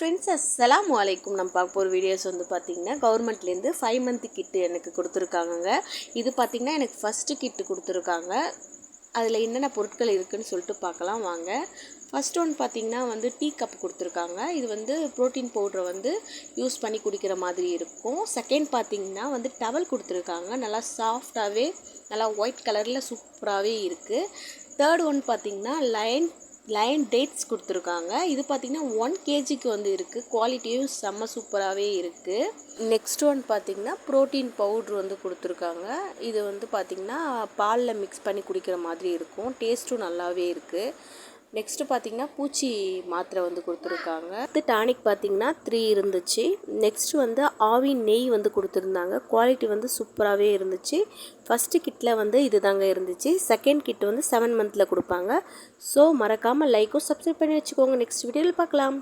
Friends, அஸ்ஸலாமு அலைக்கும். நம்ம பார்க்க போகிற வீடியோஸ் வந்து பார்த்திங்கன்னா கவர்மெண்ட்லேருந்து 5 மந்த் கிட்டு எனக்கு கொடுத்துருக்காங்கங்க. இது பார்த்திங்கன்னா எனக்கு ஃபஸ்ட்டு கிட்டு கொடுத்துருக்காங்க. அதில் என்னென்ன பொருட்கள் இருக்குதுன்னு சொல்லிட்டு பார்க்கலாம் வாங்க. ஃபஸ்ட் ஒன் பார்த்திங்கன்னா வந்து டீ கப் கொடுத்துருக்காங்க. இது வந்து ப்ரோட்டீன் பவுட்ரை வந்து யூஸ் பண்ணி குடிக்கிற மாதிரி இருக்கும். செகண்ட் பார்த்திங்கன்னா வந்து டவல் கொடுத்துருக்காங்க. நல்லா சாஃப்டாகவே நல்லா ஒயிட் கலரில் சூப்பராகவே இருக்குது. தேர்ட் ஒன் பார்த்திங்கன்னா லைன் டேட்ஸ் கொடுத்துருக்காங்க. இது பார்த்திங்கன்னா 1 kgக்கு வந்து இருக்குது. குவாலிட்டியும் செம்ம சூப்பராகவே இருக்குது. நெக்ஸ்ட் ஒன் பார்த்திங்கன்னா ப்ரோட்டீன் பவுட்ரு வந்து கொடுத்துருக்காங்க. இது வந்து பார்த்திங்கன்னா பாலில் மிக்ஸ் பண்ணி குடிக்கிற மாதிரி இருக்கும். டேஸ்ட்டும் நல்லாவே இருக்குது. நெக்ஸ்ட்டு பார்த்திங்கன்னா பூச்சி மாத்திரை வந்து கொடுத்துருக்காங்க. டானிக் பார்த்திங்கன்னா 3 இருந்துச்சு. நெக்ஸ்ட்டு வந்து ஆவி நெய் வந்து கொடுத்துருந்தாங்க. குவாலிட்டி வந்து சூப்பராகவே இருந்துச்சு. ஃபஸ்ட்டு கிட்டில் வந்து இது தாங்க இருந்துச்சு. செகண்ட் கிட் வந்து 7 மந்தில் கொடுப்பாங்க. ஸோ மறக்காமல் லைக்கும் சப்ஸ்கிரைப் பண்ணி வச்சுக்கோங்க. நெக்ஸ்ட் வீடியோவில் பார்க்கலாம்.